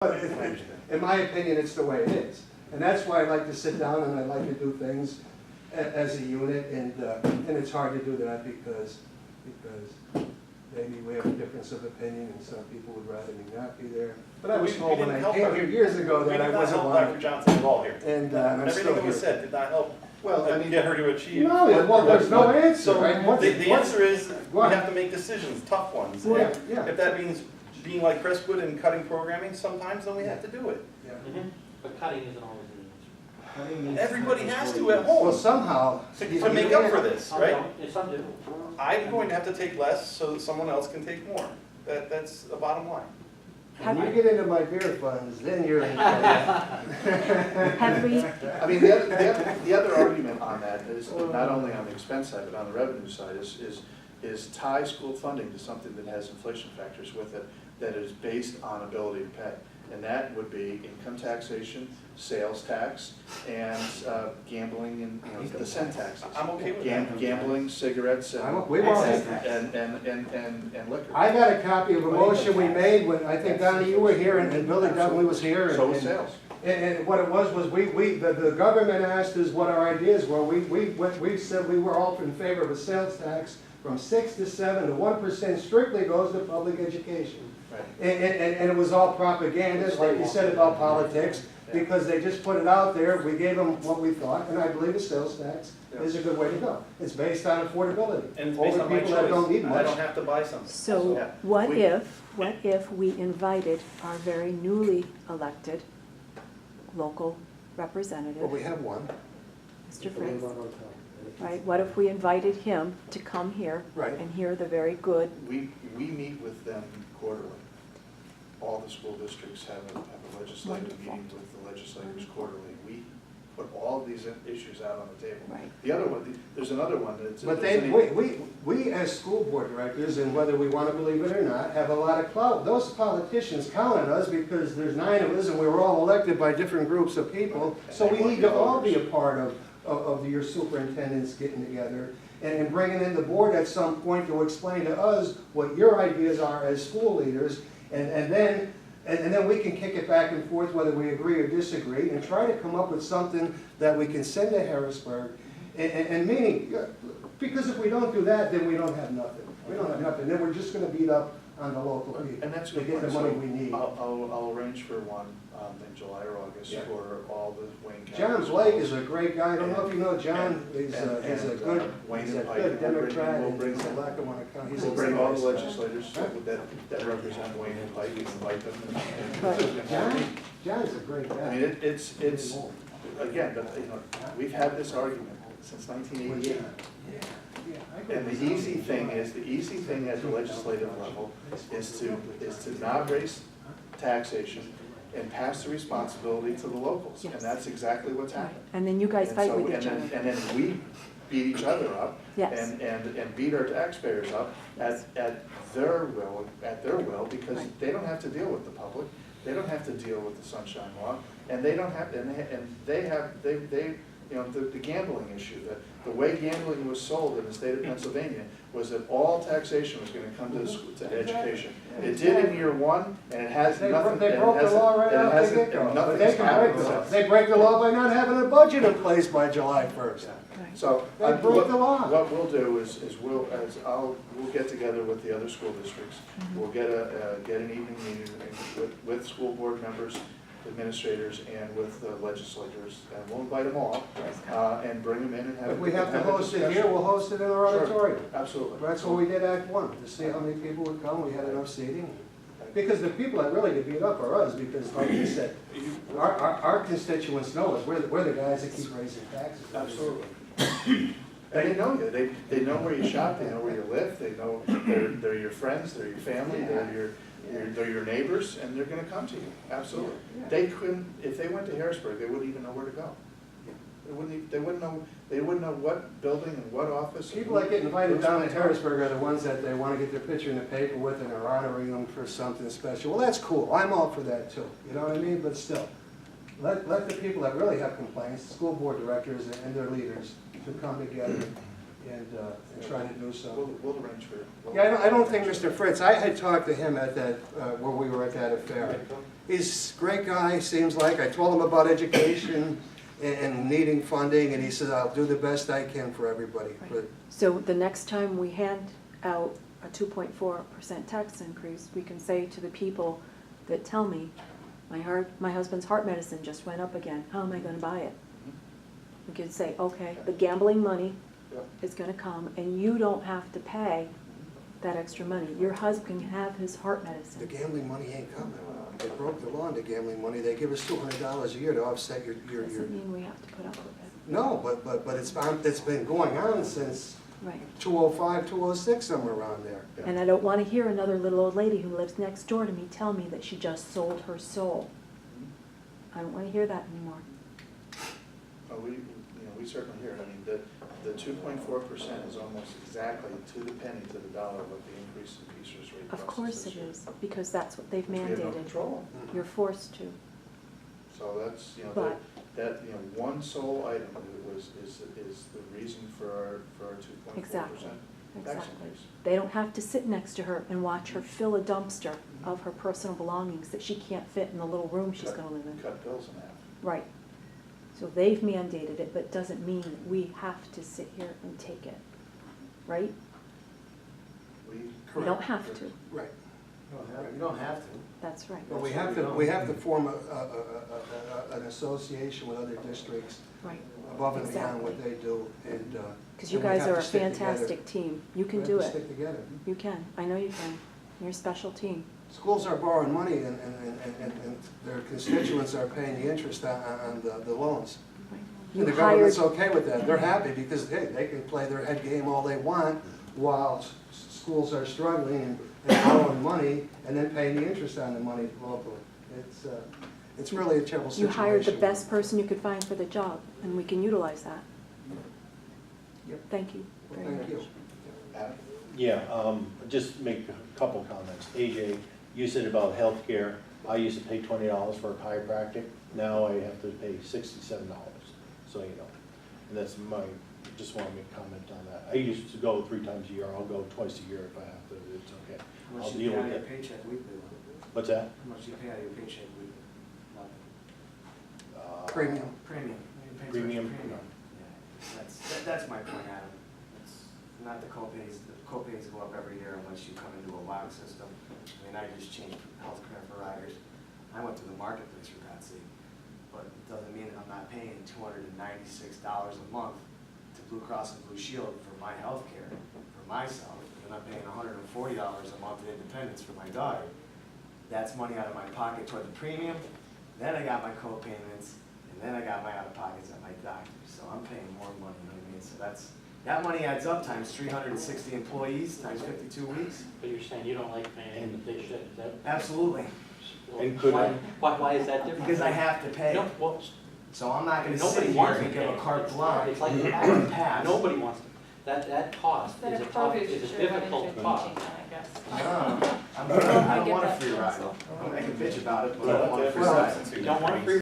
But in my opinion, it's the way it is. And that's why I like to sit down and I like to do things as a unit, and it's hard to do that because maybe we have a difference of opinion and some people would rather me not be there. But I was told when I came here years ago that I wasn't one. wanted. Dr. Johnson at all here. And I'm everything still that was here. said did not help. Well, I mean, get her to achieve. No, well, there's no answer. So Right? the answer is we What? have to make decisions, tough ones. Yeah, And yeah. if that means being like Crestwood and cutting programming sometimes, then we have to do it. Yeah. But cutting isn't always an Everybody has to at Well, home somehow. to make up for this, answer. right? Some do. I'm going to have to take less so that someone else can take more. That's the bottom line. When you get into my beer funds, then you're in trouble. Have we, I mean, the other argument on that is not only on the expense side, but on the revenue side is tie school funding to something that has inflation factors with it that is based on ability to pay. And that would be income taxation, sales tax, and gambling and the sin taxes. I'm okay with that. Gambling, cigarettes, We won't. and liquor. I got a copy of a motion we made when, I think, Donnie, you were here, and Billy Dudley was here. So was and- sales. And what it was the government asked us what our ideas were. We said we were all in favor of a sales tax from 6 to 7 to 1% strictly goes to public education. Right. And it was all propaganda, like you said about politics, because they just put it out there. We gave them what we thought, and I believe a sales tax is a good way to go. It's based on affordability. And it's based Older on my people that don't need choice. I don't much. have to buy something. so Yeah. what if we invited our very newly elected local representative, Well, we have one. Mr. Fritz? Right, what if we invited him to come here Right. and hear the very good, We meet with them quarterly. All the school districts have a legislative Wonderful. meeting with the legislators quarterly. We put all these issues out on the table. right? The other one, there's another one that's. But that's we as school board directors, and whether we want to believe it or not, have a lot of clout. Those politicians count on us because there's 9 of us and we were all elected by different groups of people. So we need to all be a part of your superintendents getting together and bringing in the board at some point to explain to us what your ideas are as school leaders. And then we can kick it back and forth whether we agree or disagree and try to come up with something that we can send to Harrisburg. And meaning, because if we don't do that, then we don't have nothing. We don't have nothing. Then we're just gonna beat up on the local people. And that's a to good get the point. money So we need. I'll arrange for one in July or August Yeah. for all the Wayne County. John Blake is a great guy. I don't know if you know John. He's a good, Wayne he's a and Pike, good Democrat we'll and bring he's a them. Lackawanna County. He's We'll a bring all the nice guy. legislators that represent Wayne and Pike and invite them. John's a great I guy. mean, it's, again, but, we've had this argument since 1988. And the easy thing at the legislative level is to not raise taxation and pass the responsibility to the locals. And Yes. that's exactly what's Right. happened. And then you guys And fight so- with each and other. then- And then we beat each other up. Yes. And beat our taxpayers up at their will, because Right. they don't have to deal with the public. They don't have to deal with the sunshine law, and they don't have, the gambling issue, the way gambling was sold in the state of Pennsylvania was that all taxation was gonna come to the school, to education. It did in year 1, and it has They nothing. broke the law right and it off the hasn't- get-go. and But they nothing's can break happened the law. since. They break the law by not having a budget in place by July 1st. Yeah. Right. So, They broke the law. what we'll do is we'll get together with the other school districts. Mm-hmm. We'll get an evening meeting with school board members, administrators, and with the legislators, and we'll invite them all, and bring them in and have. If we have to a host it here, discussion. we'll host it in our Sure. auditorium. Absolutely. That's what we did Act 1, to see how many people would come. We had enough seating. Because the people that really get beat up are us, because like you said, our constituents know us. We're the guys that keep raising taxes. Absolutely. And they know you, they know where you shop, they know where you live, they know, they're your friends, they're your family, they're your neighbors, and they're gonna come to you, absolutely. They couldn't, if they went to Harrisburg, they wouldn't even know where to go. They wouldn't know what building and what office. People that get invited down to Harrisburg are the ones that they want to get their picture in the paper with and are honoring them for something special. Well, that's cool. I'm all for that too. You know what I mean? But still, let the people that really have complaints, the school board directors and their leaders, to come together and try to do so. We'll arrange for. Yeah, I don't think Mr. Fritz, I had talked to him at that, where we were at that affair. He's a great guy, seems like. I told him about education and needing funding, and he said, I'll do the best I can for everybody. Right. But So the next time we hand out a 2.4% tax increase, we can say to the people that tell me, my husband's heart medicine just went up again, how am I gonna buy it? We can say, okay, the gambling money Yep. is gonna come, and you don't have to pay that extra money. Your husband can have his heart the medicine. gambling money ain't coming. They broke the law on the gambling money. They give us $200 a year to offset your. Doesn't mean we have to put up with it. No, but it's been going on since Right. 205, 206, somewhere around there. Yeah. And I don't wanna hear another little old lady who lives next door to me tell me that she just sold her soul. I don't wanna hear that anymore. We certainly hear it. I mean, the 2.4% is almost exactly to the penny, to the dollar, what the increase in PSERS rate Of costs course this it year. is, because that's what they've We have no mandated. control. You're forced to. So that's, But- that, one sole item is the reason for our 2.4% Exactly, tax exactly. increase. They don't have to sit next to her and watch her fill a dumpster of her personal belongings that she can't fit in the little room she's gonna live in. Cut bills in half. Right. So they've mandated it, but doesn't mean that we have to sit here and take it, right? We don't have to, Right. You don't have to. that's right, But we have to form an association with other districts right. above and beyond what they do, and. Because you and we guys have are to a stick together. fantastic team. You can We do have to it. stick together. You can. I know you can. You're a special team. Schools are borrowing money, and their constituents are paying the interest on the loans. Right. And You the hired, government's okay with that. They're happy because, hey, they can play their head game all they want while schools are struggling and borrowing money and then paying the interest on the money locally. It's really a terrible you situation. hired the best person you could find for the job, and we can utilize that. Yep. Thank you Well, very much. thank you. Adam? Yeah, just make a couple comments. AJ, you said about healthcare, I used to pay $20 for a chiropractic, now I have to pay $67, so you know. And that's just want to make a comment on that. I used to go 3 times a year, I'll go twice a year if I have to, it's okay. How I'll much you deal pay out with of your it. paycheck weekly? What's that? How much you pay out of your paycheck weekly? Nothing. Premium. Premium. You pay too much Premium, premium. Yeah, that's my point, Adam. It's not the copays go up every year unless you come into a lock system. I mean, I just changed healthcare providers. I went to the marketplace for God's sake. But it doesn't mean that I'm not paying $296 a month to Blue Cross and Blue Shield for my healthcare, for myself. And I'm paying $140 a month in Independence for my daughter. That's money out of my pocket toward the premium. Then I got my co-payments, and then I got my out-of-pockets at my doctor. So I'm paying more money, you know what I mean? So that money adds up times 360 employees, times 52 weeks. But you're saying you don't like paying, but they should, is that? Absolutely, And could I- Why is that different? because I have to pay. No, well, So I'm not gonna nobody sit here wants to and give pay. a carte blanche. It's like a Pass. Nobody wants to. That cost That is a it tough, probably is a should have went difficult into cost. teaching then, I guess. I don't want a free ride. I can bitch about it, but I don't want a free Well, ride. since we You don't want a free